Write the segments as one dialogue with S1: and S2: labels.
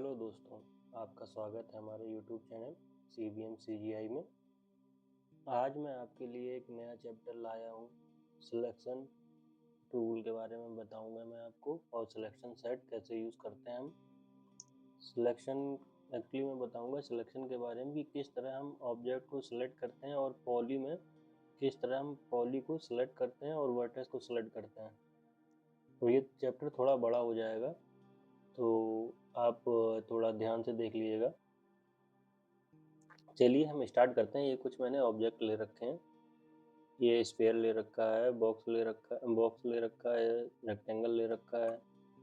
S1: Hello दोस्तों, आपका स्वागत है हमारे YouTube चैनल CBM CGI में। आज मैं आपके लिए एक नया चैप्टर लाया हूँ। सिलेक्शन टूल के बारे में बताऊँगा मैं आपको, और सिलेक्शन सेट कैसे यूज़ करते हैं हम। सिलेक्शन एक्चुअली मैं बताऊँगा सिलेक्शन के बारे में कि किस तरह हम ऑब्जेक्ट को सिलेक्ट करते हैं, और पॉली में किस तरह हम पॉली को सिलेक्ट करते हैं और वर्टेक्स को सिलेक्ट करते हैं। तो ये चैप्टर थोड़ा बड़ा हो जाएगा, तो आप थोड़ा ध्यान से देख लीजिएगा। चलिए हम स्टार्ट करते हैं। ये कुछ मैंने ऑब्जेक्ट ले रखे हैं। ये स्फीयर ले रखा है, बॉक्स ले रखा है, रेक्टेंगल ले रखा है,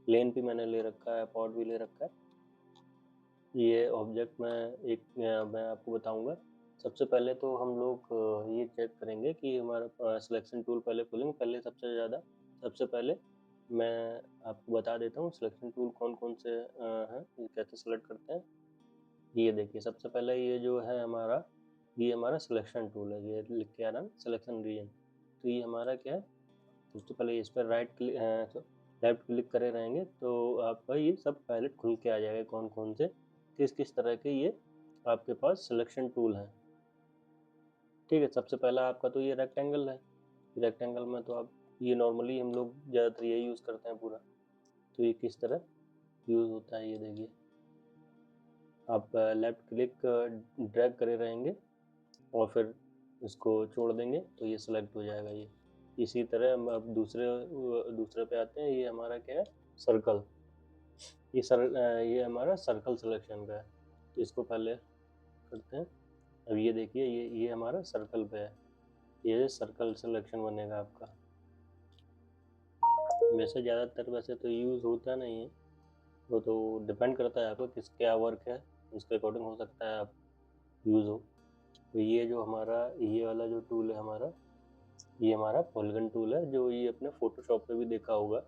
S1: प्लेन भी मैंने ले रखा है, पॉट भी ले रखा है। ये ऑब्जेक्ट मैं आपको बताऊंगा। सबसे पहले तो हम लोग ये चेक करेंगे कि हमारा सिलेक्शन टूल पहले खोलेंगे। सबसे पहले मैं आपको बता देता हूँ सिलेक्शन टूल कौन कौन से हैं, ये कैसे सिलेक्ट करते हैं। ये देखिए, सबसे पहले ये हमारा सिलेक्शन टूल है। ये लिख के आ रहा है सिलेक्शन रीजन। तो ये हमारा क्या है, सबसे पहले इस पर लेफ्ट क्लिक करे रहेंगे तो आपका ये सब पैलेट खुल के आ जाएगा, कौन कौन से किस किस तरह के ये आपके पास सिलेक्शन टूल हैं। ठीक है, सबसे पहला आपका तो ये रेक्टेंगल है। रेक्टेंगल में तो आप ये नॉर्मली हम लोग ज़्यादातर यही यूज़ करते हैं पूरा। तो ये किस तरह यूज़ होता है ये देखिए। आप लेफ्ट क्लिक ड्रैग करे रहेंगे और फिर इसको छोड़ देंगे तो ये सिलेक्ट हो जाएगा। ये इसी तरह हम अब दूसरे पे आते हैं। ये हमारा क्या है, सर्कल। ये हमारा सर्कल सिलेक्शन का है। तो इसको पहले करते हैं। अब ये देखिए, ये हमारा सर्कल पे है। ये सर्कल सिलेक्शन बनेगा आपका। वैसे तो यूज़ होता नहीं है, वो तो डिपेंड करता है आपका किस क्या वर्क है, उसके अकॉर्डिंग हो सकता है आप यूज़ हो। तो ये जो हमारा ये वाला जो टूल है ये हमारा पॉलीगन टूल है, जो ये अपने फोटोशॉप पे भी देखा होगा।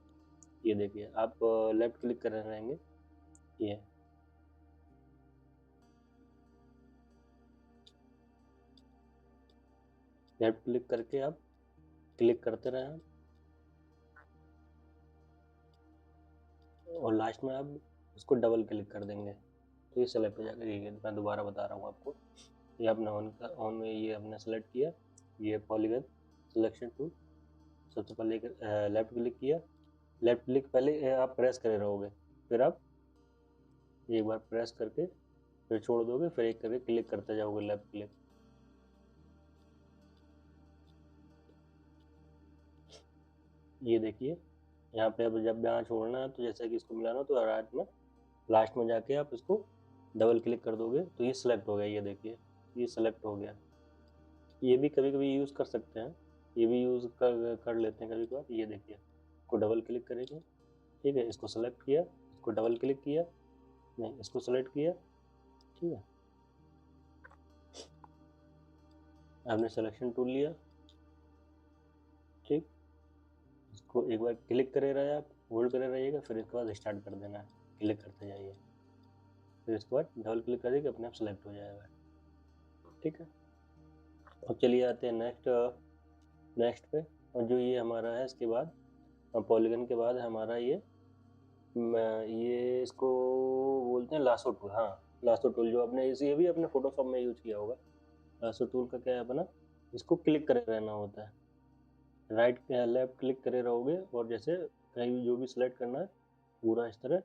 S1: ये देखिए, आप लेफ्ट क्लिक कर रहेंगे, ये लेफ्ट क्लिक करके आप क्लिक करते रहें, और लास्ट में आप इसको डबल क्लिक कर देंगे तो ये सेलेक्ट हो जाएगा। ठीक है, मैं दोबारा बता रहा हूँ आपको। ये आपने ऑन में ये हमने सेलेक्ट किया, ये पॉलीगन सिलेक्शन टूल। सबसे पहले लेफ्ट क्लिक किया। लेफ्ट क्लिक पहले आप प्रेस करे रहोगे, फिर आप एक बार प्रेस करके फिर छोड़ दोगे, फिर एक करके क्लिक करते जाओगे लेफ्ट क्लिक। ये देखिए, यहाँ पे अब जब यहाँ छोड़ना है तो जैसे कि इसको मिलाना हो तो राइट में लास्ट में जाके आप इसको डबल क्लिक कर दोगे तो ये सिलेक्ट हो गया। ये देखिए, ये सिलेक्ट हो गया। ये भी कभी कभी यूज़ कर सकते हैं, ये भी यूज़ कर लेते हैं कभी कभार। ये देखिए, इसको डबल क्लिक करेंगे, ठीक है, इसको सेलेक्ट किया, इसको डबल क्लिक किया, नहीं इसको सेलेक्ट किया, ठीक है, आपने सिलेक्शन टूल लिया, ठीक। इसको एक बार क्लिक करे रहे, आप होल्ड करे रहिएगा, फिर इसके बाद स्टार्ट कर देना है, क्लिक करते जाइए, फिर इसके बाद डबल क्लिक करिए, अपने आप सेलेक्ट हो जाएगा। ठीक है, अब चलिए आते हैं नेक्स्ट पे। और जो ये हमारा है, इसके बाद पॉलीगन के बाद हमारा ये इसको बोलते हैं लासो टूल। हाँ, लासो टूल जो आपने ये भी अपने फोटोशॉप में यूज किया होगा। लासो टूल का क्या है अपना, इसको क्लिक करे रहना होता है, लेफ्ट क्लिक करे रहोगे, और जैसे कहीं भी जो भी सिलेक्ट करना है पूरा इस तरह,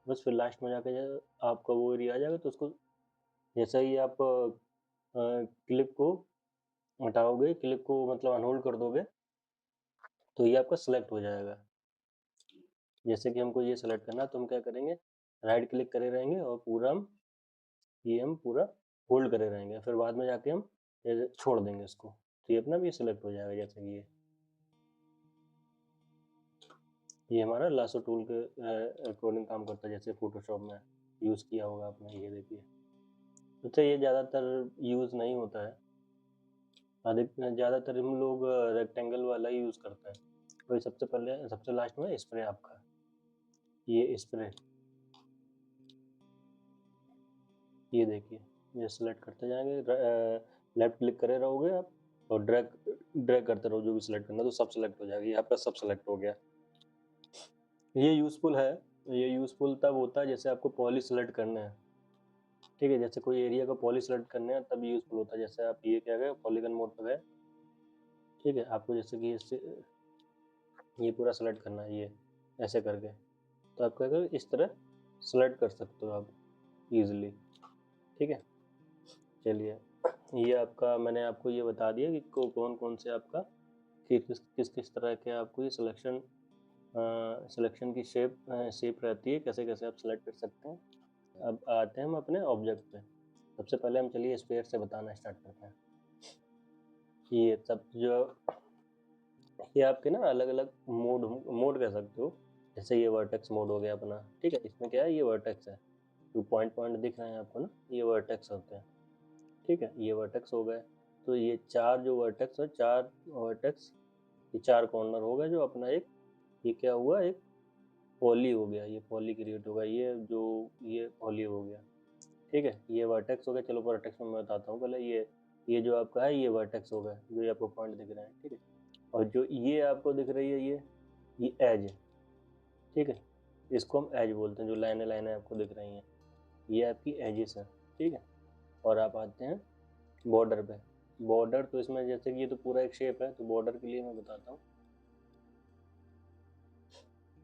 S1: बस फिर लास्ट में जाके आपका वो एरिया आ जाएगा। तो उसको जैसे ही आप क्लिक को हटाओगे, क्लिक को मतलब अनहोल्ड कर दोगे, तो ये आपका सिलेक्ट हो जाएगा। जैसे कि हमको ये सिलेक्ट करना है तो हम क्या करेंगे, राइट क्लिक करे रहेंगे और हम पूरा होल्ड करे रहेंगे, फिर बाद में जाके हम छोड़ देंगे इसको, तो ये अपना भी सिलेक्ट हो जाएगा। जैसे कि ये हमारा लासो टूल के अकॉर्डिंग काम करता है, जैसे फोटोशॉप में यूज़ किया होगा आपने। ये देखिए, अच्छा ये ज़्यादातर यूज़ नहीं होता है, ज़्यादातर हम लोग रेक्टेंगल वाला ही यूज़ करते हैं। वही सबसे लास्ट में स्प्रे आपका, ये स्प्रे, ये देखिए, ये सिलेक्ट करते जाएंगे, लेफ्ट क्लिक करे रहोगे आप, और ड्रैग करते रहो, जो भी सिलेक्ट करना है तो सब सिलेक्ट हो जाएगा। ये आपका सब सिलेक्ट हो गया। ये यूज़फुल है ये यूज़फुल तब होता है जैसे आपको पॉली सेलेक्ट करना है, ठीक है, जैसे कोई एरिया का पॉली सेलेक्ट करना है तब यूज़फुल होता है। जैसे आप ये क्या गए पॉलीगन मोड पे गए, ठीक है, आपको जैसे कि इससे ये पूरा सेलेक्ट करना है, ये ऐसे करके, तो आप क्या करोगे इस तरह सेलेक्ट कर सकते हो आप ईजिली, ठीक है। चलिए, ये आपका मैंने आपको ये बता दिया कि कौन कौन से आपका कि किस किस तरह के आपको ये सिलेक्शन की शेप रहती है, कैसे कैसे आप सेलेक्ट कर सकते हैं। अब आते हैं हम अपने ऑब्जेक्ट पे। सबसे पहले हम चलिए स्फीयर से बताना स्टार्ट करते हैं। ये सब जो ये आपके ना अलग अलग मोड कह सकते हो। जैसे ये वर्टेक्स मोड हो गया अपना, ठीक है, इसमें क्या है ये वर्टेक्स है, जो पॉइंट पॉइंट दिख रहे हैं आपको ना, ये वर्टेक्स होते हैं, ठीक है, ये वर्टेक्स हो गए। तो ये चार जो वर्टेक्स है, चार वर्टेक्स, ये चार कॉर्नर हो गए जो अपना एक, ये क्या हुआ एक पॉली हो गया, ये पॉली क्रिएट होगा, ये पॉली हो गया, ठीक है। ये वर्टेक्स हो गया। चलो वर्टेक्स में मैं बताता हूँ पहले। ये जो आपका है ये वर्टेक्स हो गया, जो ये आपको पॉइंट दिख रहे हैं, ठीक है। और जो ये आपको दिख रही है ये एज है, ठीक है, इसको हम एज बोलते हैं। जो लाइनें लाइनें आपको दिख रही हैं ये आपकी एजेस है, ठीक है। और आप आते हैं बॉर्डर पे। बॉर्डर तो इसमें जैसे कि ये तो पूरा एक शेप है, तो बॉर्डर के लिए मैं बताता हूँ।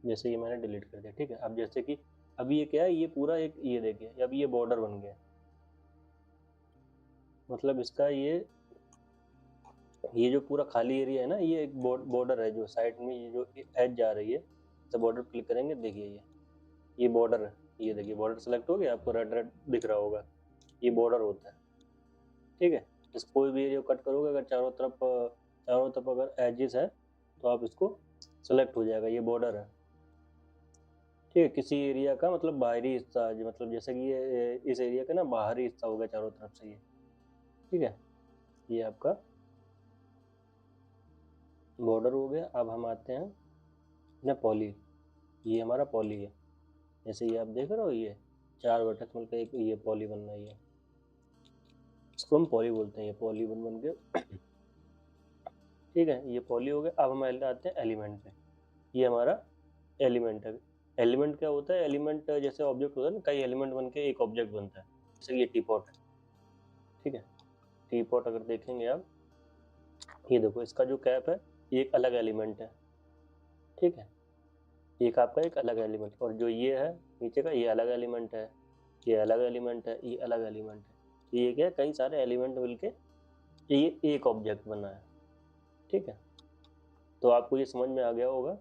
S1: जैसे ये मैंने डिलीट कर दिया, ठीक है। अब जैसे कि अभी ये क्या है, ये पूरा एक, ये देखिए अब ये बॉर्डर बन गया, मतलब इसका ये जो पूरा खाली एरिया है ना, ये एक बॉर्डर है, जो साइड में ये जो एज जा रही है, जब बॉर्डर क्लिक करेंगे देखिए ये बॉर्डर है। ये देखिए बॉर्डर सेलेक्ट हो गया, आपको रेड रेड दिख रहा होगा, ये बॉर्डर होता है, ठीक है। इस कोई भी एरिया कट करोगे, अगर चारों तरफ अगर एजेस है तो आप इसको सेलेक्ट हो जाएगा, ये बॉर्डर है, ठीक है। किसी एरिया का मतलब बाहरी हिस्सा, मतलब जैसे कि ये इस एरिया का ना बाहरी हिस्सा होगा चारों तरफ से ये, ठीक है, ये आपका बॉर्डर हो गया। अब हम आते हैं अपने पॉली, ये हमारा पॉली है। जैसे ये आप देख रहे हो, ये चार वर्टेक्स मिलकर एक ये पॉली बन रही है, इसको हम पॉली बोलते हैं। ये पॉली बन के ठीक है, ये पॉली हो गया। अब हम आते हैं एलिमेंट पे। ये हमारा एलिमेंट है। एलिमेंट क्या होता है, एलिमेंट जैसे ऑब्जेक्ट होता है ना, कई एलिमेंट बन के एक ऑब्जेक्ट बनता है। जैसे ये टीपॉट है, ठीक है, टीपॉट अगर देखेंगे आप, ये देखो इसका जो कैप है ये एक अलग एलिमेंट है, ठीक है, एक आपका एक अलग एलिमेंट। और जो ये है नीचे का, ये अलग एलिमेंट है, ये अलग एलिमेंट है, ये अलग एलिमेंट है। तो ये क्या है, कई सारे एलिमेंट मिलके ये एक ऑब्जेक्ट बना है, ठीक है। तो आपको ये समझ में आ गया होगा,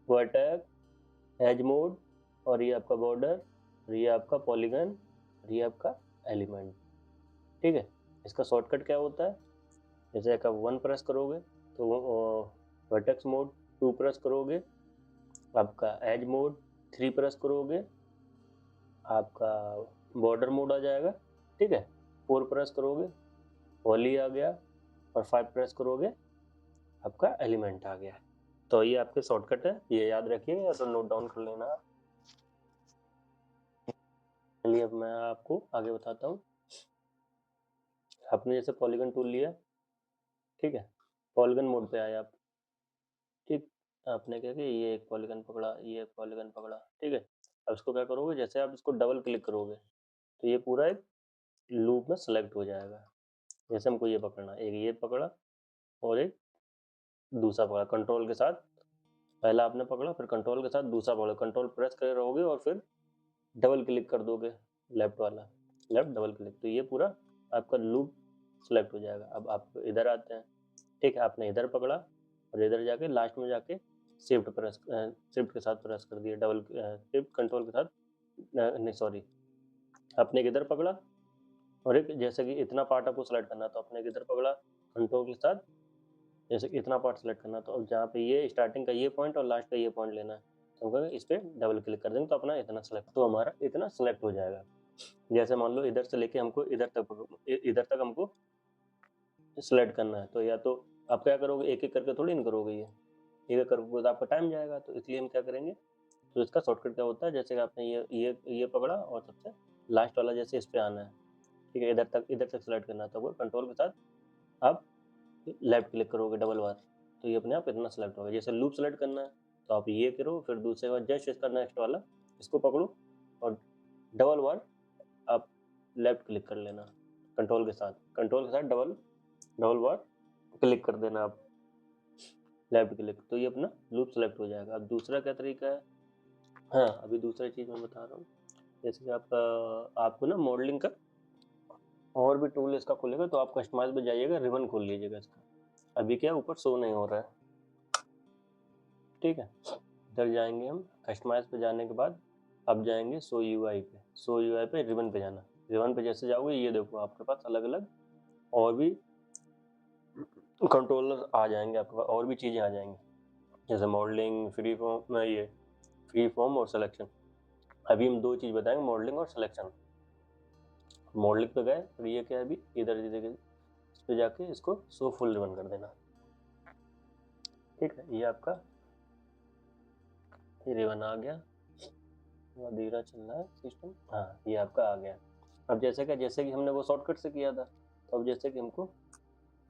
S1: वर्टेक्स, एज मोड, और ये आपका बॉर्डर, और ये आपका पॉलीगन, और ये आपका एलिमेंट, ठीक है। इसका शॉर्टकट क्या होता है, जैसे आप 1 प्रेस करोगे तो वर्टेक्स मोड, 2 प्रेस करोगे आपका एज मोड, 3 प्रेस करोगे आपका बॉर्डर मोड आ जाएगा, ठीक है। 4 प्रेस करोगे पॉली आ गया, और 5 प्रेस करोगे आपका एलिमेंट आ गया। तो ये आपके शॉर्टकट है, ये याद रखिएगा या तो नोट डाउन कर लेना। चलिए अब मैं आपको आगे बताता हूँ। आपने जैसे पॉलीगन टूल लिया, ठीक है, पॉलीगन मोड पे आए आप, ठीक, आपने क्या किया, ये एक पॉलीगन पकड़ा, ये एक पॉलीगन पकड़ा, ठीक है। अब इसको क्या करोगे, जैसे आप इसको डबल क्लिक करोगे तो ये पूरा एक लूप में सेलेक्ट हो जाएगा। जैसे हमको ये पकड़ना, एक ये पकड़ा और एक दूसरा पकड़ा, कंट्रोल के साथ पहला आपने पकड़ा, फिर कंट्रोल के साथ दूसरा पकड़ा, कंट्रोल प्रेस करे रहोगे और फिर डबल क्लिक कर दोगे, लेफ्ट वाला, लेफ्ट डबल क्लिक, तो ये पूरा आपका लूप सेलेक्ट हो जाएगा। अब आप इधर आते हैं, ठीक है, आपने इधर पकड़ा और इधर जाके लास्ट में जाके शिफ्ट के साथ प्रेस कर दिया, डबल शिफ्ट कंट्रोल के साथ, नहीं सॉरी, आपने एक इधर पकड़ा और एक, जैसे कि इतना पार्ट आपको सेलेक्ट करना, तो आपने एक इधर पकड़ा कंट्रोल के साथ, जैसे इतना पार्ट सेलेक्ट करना, तो अब जहाँ पे ये स्टार्टिंग का ये पॉइंट और लास्ट का ये पॉइंट लेना है, तो हम इस पर डबल क्लिक कर देंगे तो अपना इतना सेलेक्ट, तो हमारा इतना सेलेक्ट हो जाएगा। जैसे मान लो इधर से लेके हमको इधर तक हमको सेलेक्ट करना है, तो या तो आप क्या करोगे, एक एक करके थोड़ी इन करोगे, ये एक एक करके तो आपका टाइम जाएगा, तो इसलिए हम क्या करेंगे, तो इसका शॉर्टकट क्या होता है, जैसे कि आपने ये पकड़ा और सबसे लास्ट वाला जैसे इस पे आना है, ठीक है, इधर तक सेलेक्ट करना है, तो कंट्रोल के साथ आप लेफ्ट क्लिक करोगे डबल बार, तो ये अपने आप इतना सेलेक्ट होगा। जैसे लूप सेलेक्ट करना है तो आप ये करो, फिर दूसरे बार जस्ट इसका नेक्स्ट वाला इसको पकड़ो और डबल बार आप लेफ्ट क्लिक कर लेना कंट्रोल के साथ डबल बार क्लिक कर देना आप लेफ्ट क्लिक, तो ये अपना लूप सेलेक्ट हो जाएगा। अब दूसरा क्या तरीका है, हाँ अभी दूसरा चीज़ मैं बता रहा हूँ, जैसे कि आपको ना मॉडलिंग का और भी टूल इसका खुलेगा, तो आप कस्टमाइज में जाइएगा, रिबन खोल लीजिएगा इसका। अभी क्या ऊपर शो नहीं हो रहा है, ठीक है। इधर जाएंगे हम, कस्टमाइज पे जाने के बाद अब जाएंगे शो यूआई पे रिबन पे जाना। रिबन पे जैसे जाओगे ये देखो आपके पास अलग अलग और भी कंट्रोलर आ जाएंगे, आपके पास और भी चीज़ें आ जाएंगी, जैसे मॉडलिंग, फ्री फॉर्म और सिलेक्शन। अभी हम दो चीज़ बताएंगे, मॉडलिंग और सिलेक्शन। मॉडलिंग पे गए और ये क्या है, अभी इधर इस पे जाके इसको शो फुल रिबन कर देना, ठीक है। ये आपका ये रिबन आ गया, धीरा चल रहा है सिस्टम, हाँ ये आपका आ गया। अब जैसे कि हमने वो शॉर्टकट से किया था, तो अब जैसे कि हमको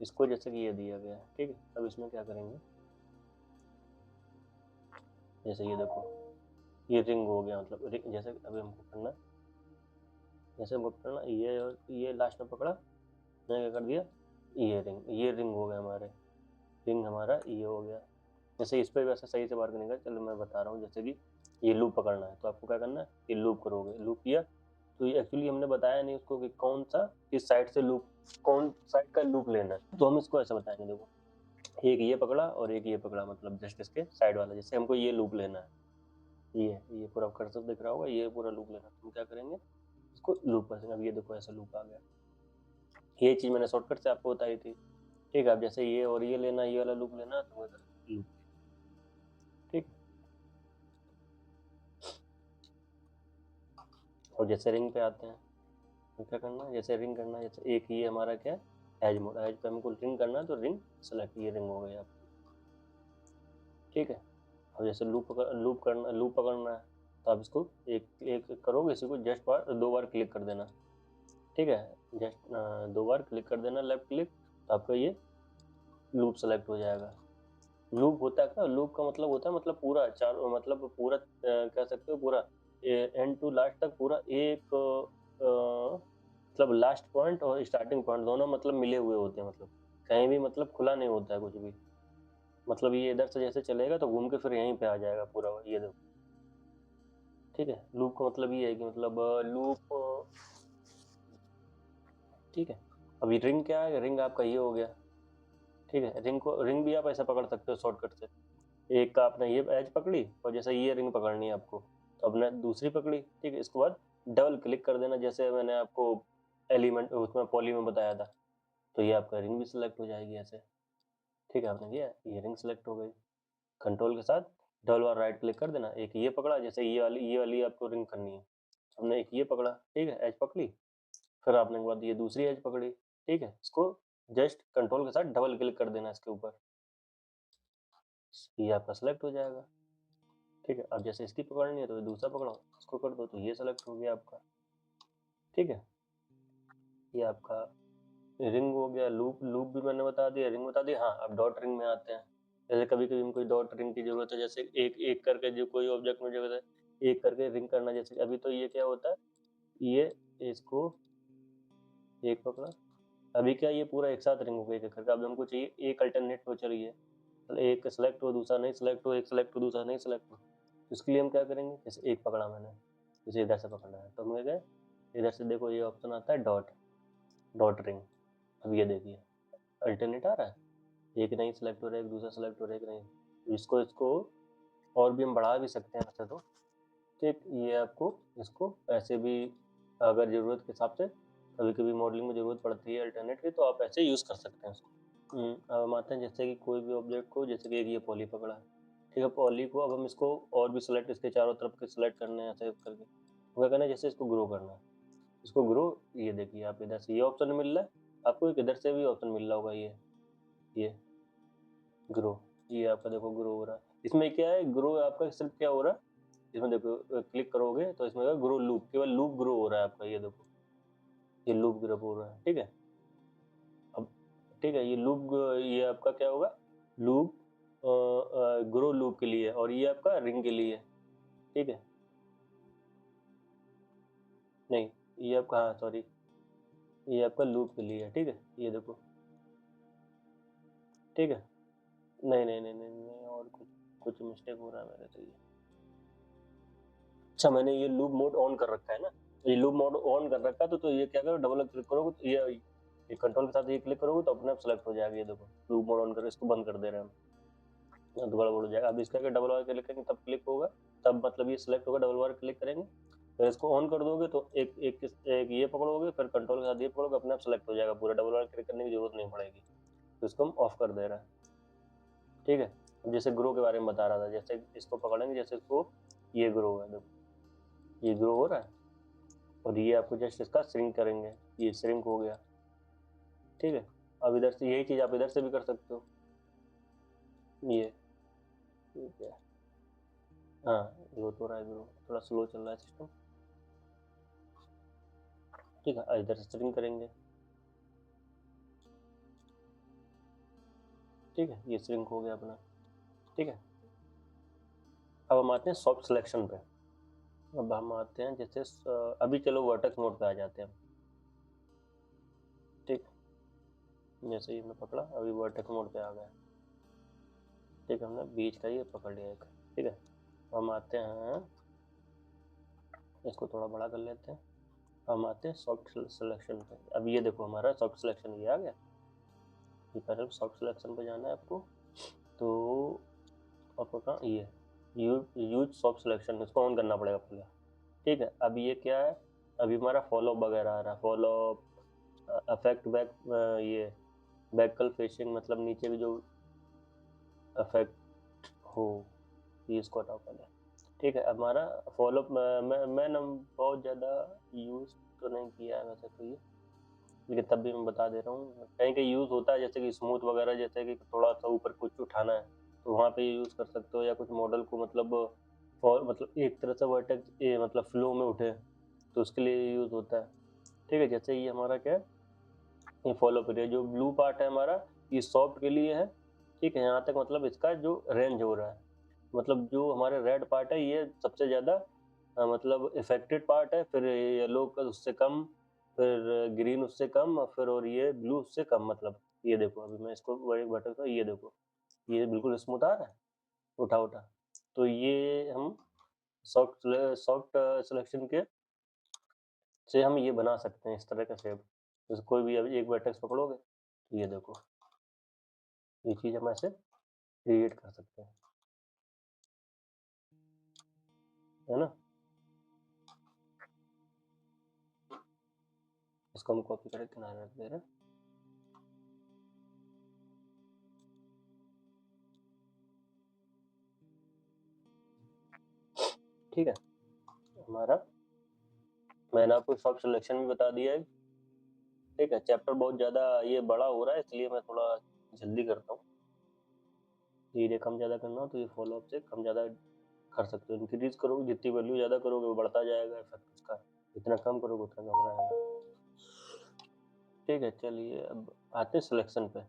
S1: इसको जैसे कि ये दिया गया है, ठीक है। अब इसमें क्या करेंगे, जैसे ये देखो ये रिंग हो गया, मतलब जैसे अभी हमको करना, जैसे हमको करना ये, और ये लास्ट में पकड़ा, मैंने क्या कर दिया, ये रिंग हो गया हमारा ये हो गया। जैसे इस पर वैसे सही से बाहर करने का, चलो मैं बता रहा हूँ। जैसे कि ये लूप पकड़ना है, तो आपको क्या करना है, ये लूप करोगे, लूप किया तो ये एक्चुअली हमने बताया नहीं उसको कि कौन साइड का लूप लेना है, तो हम इसको ऐसे बताएंगे। देखो एक ये पकड़ा और एक ये पकड़ा, मतलब जस्ट इसके साइड वाला, जैसे हमको ये लूप लेना है, ये पूरा कर्सर दिख रहा होगा, ये पूरा लूप लेना है, तो हम क्या करेंगे, इसको लूप करेंगे। अब ये देखो ऐसा लूप आ गया, ये चीज़ मैंने शॉर्टकट से आपको बताई थी, ठीक है। अब जैसे ये और ये लेना, ये वाला लूप लेना, तो वो लूप, ठीक। और जैसे रिंग पे आते हैं, तो क्या करना है, जैसे रिंग करना है, जैसे एक ये हमारा क्या है, एज मोड, एज पे हमको रिंग करना है, तो रिंग सेलेक्ट, ये रिंग हो गई आपकी, ठीक है। और जैसे लूप पकड़ना है, तो आप इसको एक एक करोगे, इसी को जस्ट दो बार क्लिक कर देना, ठीक है। जस्ट दो बार क्लिक कर देना लेफ्ट क्लिक, तो आपका ये लूप सेलेक्ट हो जाएगा। लूप होता है क्या, लूप का मतलब होता है, मतलब पूरा मतलब पूरा कह सकते हो, पूरा एंड टू लास्ट तक पूरा एक मतलब लास्ट पॉइंट और स्टार्टिंग पॉइंट दोनों मतलब मिले हुए होते हैं, मतलब कहीं भी मतलब खुला नहीं होता है कुछ भी, मतलब ये इधर से जैसे चलेगा तो घूम के फिर यहीं पे आ जाएगा पूरा, ये देखो, ठीक है। लूप का मतलब ये है कि मतलब लूप, ठीक है। अभी रिंग क्या है, रिंग आपका ये हो गया, ठीक है। रिंग भी आप ऐसा पकड़ सकते हो शॉर्टकट से, एक का आपने ये एज पकड़ी और जैसे ये रिंग पकड़नी है आपको, तो आपने दूसरी पकड़ी, ठीक है। इसके बाद डबल क्लिक कर देना, जैसे मैंने आपको एलिमेंट उसमें पॉली में बताया था, तो ये आपका रिंग भी सिलेक्ट हो जाएगी ऐसे, ठीक है। आपने किया, ये रिंग सिलेक्ट हो गई, कंट्रोल के साथ डबल बार राइट क्लिक कर देना, एक ये पकड़ा, जैसे ये वाली आपको रिंग करनी है, हमने एक ये पकड़ा, ठीक है, एज पकड़ी, फिर आपने के बाद ये दूसरी एज पकड़ी, ठीक है। इसको जस्ट कंट्रोल के साथ डबल क्लिक कर देना इसके ऊपर, ये आपका सेलेक्ट हो जाएगा, ठीक है। अब जैसे इसकी पकड़नी है तो दूसरा पकड़ो, इसको कर दो, तो ये सेलेक्ट हो गया आपका, ठीक है। ये आपका रिंग हो गया। लूप लूप भी मैंने बता दिया, रिंग बता दिया। हाँ अब डॉट रिंग में आते हैं, जैसे कभी कभी कोई डॉट रिंग की जरूरत है, जैसे एक एक करके जो कोई ऑब्जेक्ट में जरूरत है एक करके रिंग करना, जैसे अभी तो ये क्या होता है, ये इसको एक पकड़ा, अभी क्या ये पूरा एक साथ रिंग हो गया एक करके, अब हमको चाहिए एक अल्टरनेट हो चाहिए, एक सेलेक्ट हो दूसरा नहीं सेलेक्ट हो, एक सेलेक्ट हो दूसरा नहीं सेलेक्ट हो, उसके लिए हम क्या करेंगे, जैसे एक पकड़ा मैंने, जैसे इधर से पकड़ना है, तो हम गए इधर से, देखो ये ऑप्शन आता है डॉट डॉट रिंग। अब ये देखिए अल्टरनेट आ रहा है, एक नहीं सेलेक्ट हो रहा है, एक दूसरा सेलेक्ट हो रहा है, एक नहीं, तो इसको और भी हम बढ़ा भी सकते हैं वैसे तो, ठीक। ये आपको इसको ऐसे भी अगर ज़रूरत के हिसाब से कभी कभी मॉडलिंग में ज़रूरत पड़ती है अल्टरनेट की, तो आप ऐसे यूज़ कर सकते हैं इसको। अब हम आते हैं जैसे कि कोई भी ऑब्जेक्ट को, जैसे कि ये पॉली पकड़ा है, ठीक है। पॉली को अब हम इसको और भी सेलेक्ट, इसके चारों तरफ के सिलेक्ट करने हैं ऐसे करके, क्या करना है, जैसे इसको ग्रो करना है, इसको ग्रो, ये देखिए आप इधर से ये ऑप्शन मिल रहा है आपको, एक इधर से भी ऑप्शन मिल रहा होगा, ये ग्रो, ये आपका देखो ग्रो हो रहा है। इसमें क्या है, ग्रो आपका सिर्फ क्या हो रहा है, इसमें देखो क्लिक करोगे तो इसमें ग्रो लूप, केवल लूप ग्रो हो रहा है आपका, ये देखो ये लूप ग्रो हो रहा है, ठीक है। अब ठीक है, ये आपका क्या होगा, लूप ग्रो लूप के लिए, और ये आपका रिंग के लिए, ठीक है। नहीं, ये आपका, हाँ सॉरी, ये आपका लूप के लिए है, ठीक है, ये देखो, ठीक है। नहीं नहीं नहीं नहीं नहीं, और कुछ कुछ मिस्टेक हो रहा है मेरे से ये। अच्छा, मैंने ये लूप मोड ऑन कर रखा है ना, ये लूप मोड ऑन कर रखा है, तो ये क्या करो, डबल क्लिक करोगे तो ये कंट्रोल के साथ ये क्लिक करोगे तो अपने आप सेलेक्ट हो जाएगा। ये देखो, लूप मोड ऑन कर, इसको बंद कर दे रहे हैं हम, दोबारा बोल हो जाएगा। अब इसका डबल बार क्लिक करेंगे तब क्लिक होगा, तब मतलब ये सिलेक्ट होगा, डबल बार क्लिक करेंगे, फिर इसको ऑन कर दोगे तो एक ये पकड़ोगे, फिर कंट्रोल के साथ ये पकड़ोगे, अपने आप सेलेक्ट हो जाएगा पूरा, डबल बार क्लिक करने की जरूरत नहीं पड़ेगी। तो इसको हम ऑफ कर दे रहे हैं, ठीक है। अब जैसे ग्रो के बारे में बता रहा था, जैसे इसको पकड़ेंगे, जैसे इसको, ये ग्रो है, देखो ये ग्रो हो रहा है, और ये आपको जस्ट इसका श्रिंक करेंगे, ये श्रिंक हो गया, ठीक है। अब इधर से यही चीज आप इधर से भी कर सकते हो, ये ठीक है। हाँ, ग्रो तो रहा है, ग्रो थोड़ा स्लो चल रहा है सिस्टम, ठीक है। इधर से श्रिंक करेंगे, ठीक है, ये श्रिंक हो गया अपना, ठीक है। अब हम आते हैं सॉफ्ट सिलेक्शन पे। अब हम आते हैं जैसे अभी चलो वर्टेक्स मोड पे आ जाते हैं, ठीक, जैसे ही हमने पकड़ा अभी वर्टेक्स मोड पे आ गया, ठीक है, हमने बीच का ये पकड़ लिया एक, ठीक है। हम आते हैं, इसको थोड़ा बड़ा कर लेते हैं, हम आते हैं सॉफ्ट सिलेक्शन पे। अब ये देखो हमारा सॉफ्ट सिलेक्शन ये आ गया, ये पहले सॉफ्ट सिलेक्शन पे जाना है आपको, तो आपको कहाँ ये यूज सॉफ्ट सिलेक्शन, इसको ऑन करना पड़ेगा पहले, ठीक है। अब ये क्या है, अभी हमारा फॉलो वगैरह आ रहा है, फॉलो अफेक्ट बैक, ये बैकल फेसिंग, मतलब नीचे की जो अफेक्ट हो, ये इसको हटाओ पहले, ठीक है। अब हमारा फॉलो मैंने बहुत ज़्यादा यूज़ तो नहीं किया है वैसे तो ये, लेकिन तब भी मैं बता दे रहा हूँ, कहीं कहीं यूज़ होता है, जैसे कि स्मूथ वगैरह, जैसे कि थोड़ा सा ऊपर कुछ उठाना है तो वहाँ पे ये यूज़ कर सकते हो, या कुछ मॉडल को मतलब फॉर मतलब एक तरह से वर्टेक्स ये मतलब फ्लो में उठे तो उसके लिए यूज़ होता है, ठीक है। जैसे ये हमारा क्या है, ये फॉलो पीरियड, जो ब्लू पार्ट है हमारा, ये सॉफ्ट के लिए है, ठीक है। यहाँ तक मतलब इसका जो रेंज हो रहा है, मतलब जो हमारे रेड पार्ट है ये सबसे ज़्यादा मतलब इफेक्टेड पार्ट है, फिर येलो का उससे कम, फिर ग्रीन उससे कम, और फिर और ये ब्लू उससे कम, मतलब ये देखो, अभी मैं इसको बड़े बटन का, ये देखो ये बिल्कुल स्मूथ आ रहा है, उठा उठा। तो ये हम सॉफ्ट सॉफ्ट सिलेक्शन के से हम ये बना सकते हैं, इस तरह का शेप, जैसे कोई भी अभी एक वर्टेक्स पकड़ोगे तो ये देखो, ये चीज़ हम ऐसे क्रिएट कर सकते हैं, है ना। इसको हम कॉपी करके किनारे रख दे रहे हैं, ठीक है। हमारा, मैंने आपको सब सिलेक्शन भी बता दिया है, ठीक है। चैप्टर बहुत ज़्यादा ये बड़ा हो रहा है, इसलिए मैं थोड़ा जल्दी करता हूँ, धीरे कम ज़्यादा करना हो तो ये फॉलो अप से कम ज़्यादा कर सकते हो, इंक्रीज करोगे जितनी वैल्यू ज़्यादा करोगे वो बढ़ता जाएगा इफेक्ट उसका, जितना कम करोगे उतना कम रहेगा, ठीक है। चलिए अब आते हैं सिलेक्शन पे।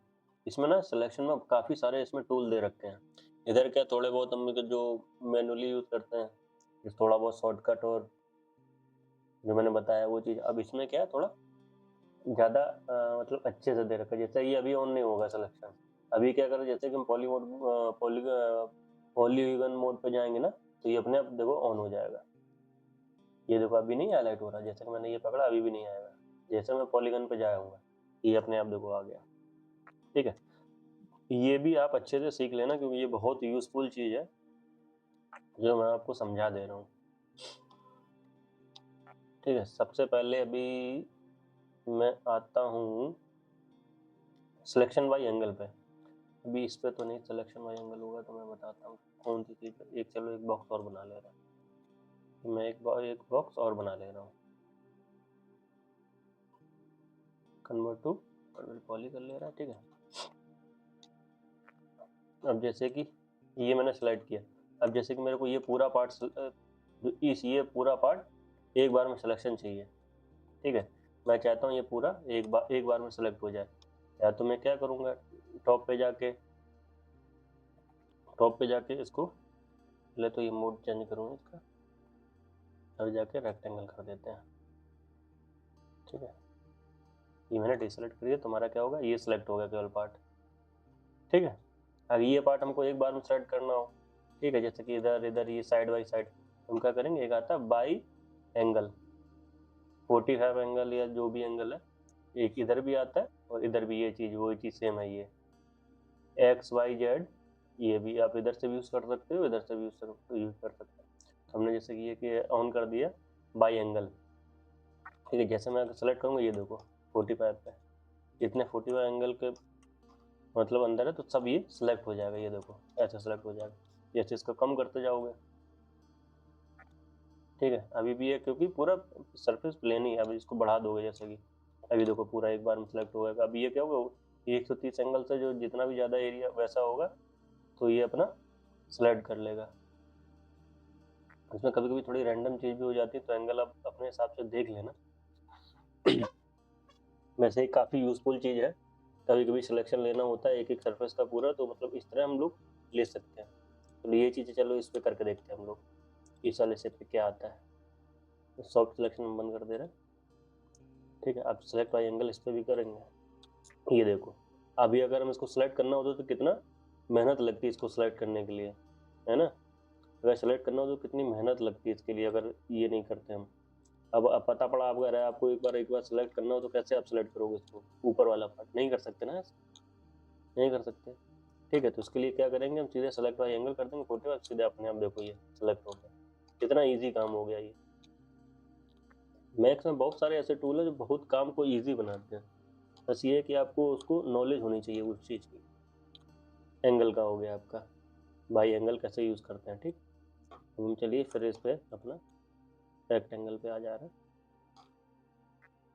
S1: इसमें ना सिलेक्शन में काफ़ी सारे इसमें टूल दे रखे हैं, इधर क्या थोड़े बहुत हम जो मैनुअली यूज़ करते हैं, थोड़ा बहुत शॉर्टकट, और जो मैंने बताया वो चीज़। अब इसमें क्या है, थोड़ा ज़्यादा मतलब अच्छे से दे रखा है, जैसे ये अभी ऑन नहीं होगा सिलेक्शन, अभी क्या करें, जैसे कि हम पॉलीगन मोड पे जाएंगे ना, तो ये अपने आप देखो ऑन हो जाएगा, ये देखो अभी नहीं हाईलाइट हो रहा, जैसे कि मैंने ये पकड़ा अभी भी नहीं आएगा, जैसे मैं पॉलीगन पे जाऊंगा ये अपने आप देखो आ गया, ठीक है। ये भी आप अच्छे से सीख लेना, क्योंकि ये बहुत यूजफुल चीज़ है जो मैं आपको समझा दे रहा हूँ, ठीक है। सबसे पहले अभी मैं आता हूँ सिलेक्शन बाई एंगल पे। अभी इस पे तो नहीं सिलेक्शन बाई एंगल होगा, तो मैं बताता हूँ कौन सी चीज़ है। एक चलो एक बॉक्स और बना ले रहा हूँ मैं, एक बॉक्स और बना ले रहा हूँ, कन्वर्ट टू पॉली कर ले रहा है, ठीक है। अब जैसे कि ये मैंने सेलेक्ट किया, अब जैसे कि मेरे को ये पूरा पार्ट, ये पूरा पार्ट एक बार में सिलेक्शन चाहिए, ठीक है। मैं चाहता हूँ ये पूरा एक बार में सेलेक्ट हो जाए, या तो मैं क्या करूँगा, टॉप पे जाके इसको पहले तो ये मोड चेंज करूँगा इसका, अब जाके रेक्टेंगल कर देते हैं, ठीक है, ये मैंने डिसेलेक्ट कर दिया, तुम्हारा क्या होगा, ये सिलेक्ट होगा केवल पार्ट। ठीक है, अगर ये पार्ट हमको एक बार में सेलेक्ट करना हो, ठीक है, जैसे कि इधर इधर ये साइड बाई साइड, हम क्या करेंगे, एक आता है बाई एंगल, 45 एंगल या जो भी एंगल है, एक इधर भी आता है और इधर भी ये चीज़ वही चीज़ सेम है, ये एक्स वाई जेड, ये भी आप इधर से भी यूज़ कर सकते हो, इधर से भी यूज़ कर सकते हो। हमने जैसे कि ये कि ऑन कर दिया बाई एंगल, ठीक है, जैसे मैं सेलेक्ट करूँगा, ये देखो 45 पे, जितने 45 एंगल के मतलब अंदर है तो सब ये सिलेक्ट हो जाएगा, ये देखो ऐसे सिलेक्ट हो जाएगा। जैसे इसको कम करते जाओगे, ठीक है, अभी भी है क्योंकि पूरा सरफेस प्लेन ही है, अभी इसको बढ़ा दोगे जैसे कि अभी देखो पूरा एक बार में सिलेक्ट हो गया। अभी ये क्या होगा, ये 130 एंगल से जो जितना भी ज़्यादा एरिया वैसा होगा तो ये अपना सिलेक्ट कर लेगा। इसमें कभी कभी थोड़ी रैंडम चीज़ भी हो जाती है, तो एंगल आप अपने हिसाब से देख लेना। वैसे ही काफ़ी यूज़फुल चीज़ है, कभी कभी सिलेक्शन लेना होता है एक एक सरफेस का पूरा, तो मतलब इस तरह हम लोग ले सकते हैं। तो ये चीज़ें चलो इस पर करके देखते हैं हम लोग, इस वाले से पे क्या आता है। सॉफ्ट सिलेक्शन हम बंद कर दे रहे हैं, ठीक है। अब सेलेक्ट बाई एंगल इस पर भी करेंगे, ये देखो अभी अगर हम इसको सिलेक्ट करना होता तो कितना मेहनत लगती है इसको सिलेक्ट करने के लिए, है ना। अगर सेलेक्ट करना हो तो कितनी मेहनत लगती है इसके लिए, अगर ये नहीं करते हम। अब पता पड़ा आप, अगर आपको एक बार सेलेक्ट करना हो तो कैसे आप सेलेक्ट करोगे इसको, ऊपर वाला पार्ट नहीं कर सकते ना, नहीं कर सकते, ठीक है। तो उसके लिए क्या करेंगे, हम सीधे सेलेक्ट बाई एंगल कर देंगे 45, सीधे अपने आप देखो ये सेलेक्ट हो गया। कितना ईजी काम हो गया ये। मैक्स में बहुत सारे ऐसे टूल है जो बहुत काम को ईजी बनाते हैं, बस ये है कि आपको उसको नॉलेज होनी चाहिए उस चीज़ की। एंगल का हो गया आपका, बाई एंगल कैसे यूज़ करते हैं, ठीक। हम चलिए फिर इस पे अपना रेक्टेंगल पे आ जा रहे हैं,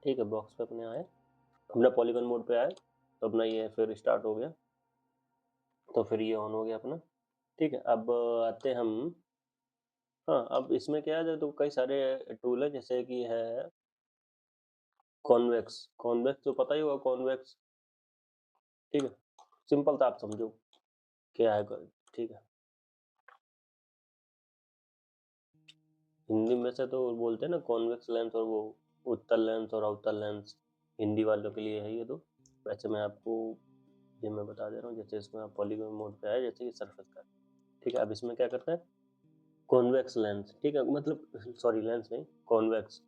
S1: ठीक है। बॉक्स पे अपने आए, अपना पॉलीगन मोड पे आए, तो अपना ये फिर स्टार्ट हो गया, तो फिर ये ऑन हो गया अपना, ठीक है। अब आते हम, हाँ अब इसमें क्या है, तो कई सारे टूल है, जैसे कि है कॉन्वेक्स, कॉन्वेक्स तो पता ही होगा, कॉन्वेक्स, ठीक है। सिंपल था, आप समझो क्या है, ठीक है। हिंदी में से तो बोलते हैं ना कॉन्वेक्स लेंस, और वो उत्तल लेंस और अवतल लेंस, हिंदी वालों के लिए है ये। तो वैसे मैं आपको ये मैं बता दे रहा हूँ, जैसे इसमें आप पॉलीगॉन मोड पे आए, जैसे ये सरफेस का, ठीक है। अब इसमें क्या करते हैं, कॉन्वेक्स लेंस, ठीक है, मतलब सॉरी लेंस नहीं, कॉन्वेक्स,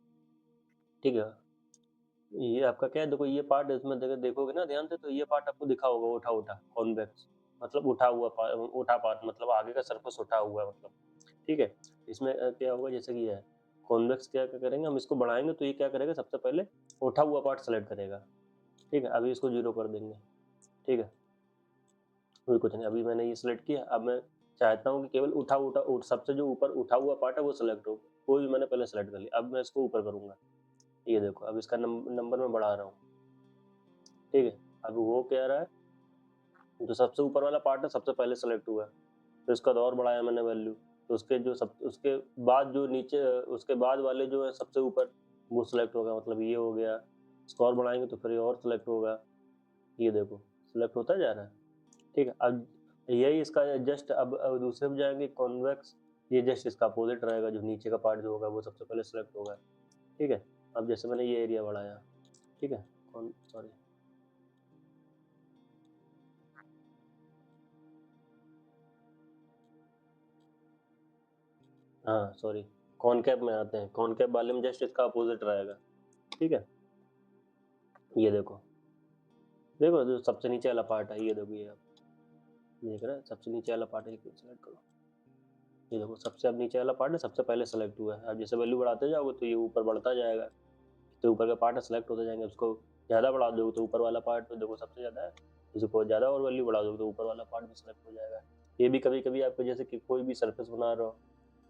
S1: ठीक है। ये आपका क्या है, देखो ये पार्ट इसमें देखोगे ना ध्यान से, तो ये पार्ट आपको दिखा होगा उठा उठा, कॉन्वेक्स मतलब उठा हुआ उठा पार्ट, मतलब आगे का सरफेस उठा हुआ है, मतलब, ठीक है। इसमें क्या होगा, जैसे कि ये है कॉन्वेक्स, क्या क्या करेंगे हम, इसको बढ़ाएंगे तो ये क्या करेगा, सबसे पहले उठा हुआ पार्ट सेलेक्ट करेगा, ठीक है। अभी इसको 0 कर देंगे, ठीक है, कोई कुछ नहीं। अभी मैंने ये सिलेक्ट किया, अब मैं चाहता हूँ कि केवल सबसे जो ऊपर उठा हुआ पार्ट है वो सिलेक्ट हो, वो भी मैंने पहले सेलेक्ट कर लिया। अब मैं इसको ऊपर करूंगा, ये देखो अब इसका नंबर मैं बढ़ा रहा हूँ, ठीक है। अब वो क्या रहा है, जो सबसे ऊपर वाला पार्ट है सबसे पहले सेलेक्ट हुआ है, तो इसका और बढ़ाया मैंने वैल्यू, तो उसके बाद जो नीचे, उसके बाद वाले जो है सबसे ऊपर, वो सिलेक्ट होगा, मतलब ये हो गया। इसको और बढ़ाएंगे तो फिर ये और सिलेक्ट होगा, ये देखो सिलेक्ट होता जा रहा है, ठीक है। अब यही इसका जस्ट, अब दूसरे में जाएंगे कॉन्वेक्स, ये जस्ट इसका अपोजिट रहेगा, जो नीचे का पार्ट जो होगा वो सबसे पहले सिलेक्ट होगा, ठीक है। अब जैसे मैंने ये एरिया बढ़ाया, ठीक है, सॉरी, हाँ सॉरी, कॉनकैप में आते हैं, कॉनकैप वाले में जस्ट इसका अपोजिट रहेगा, ठीक है। ये देखो, देखो जो सबसे नीचे वाला पार्ट है, ये देखो, ये आप देख रहे हैं, सबसे नीचे वाला पार्ट है, सेलेक्ट करो, ये देखो सबसे अब नीचे वाला पार्ट है सबसे पहले सेलेक्ट हुआ है। अब जैसे वैल्यू बढ़ाते जाओगे तो ये ऊपर बढ़ता जाएगा, तो ऊपर का पार्ट सेलेक्ट होते जाएंगे। उसको ज़्यादा बढ़ा दोगे तो ऊपर वाला पार्ट तो देखो सबसे ज़्यादा है, इसको ज़्यादा और वैल्यू बढ़ा दोगे तो ऊपर वाला पार्ट भी सेलेक्ट हो जाएगा। ये भी कभी कभी आपको, जैसे कि कोई भी सरफेस बना रहे हो,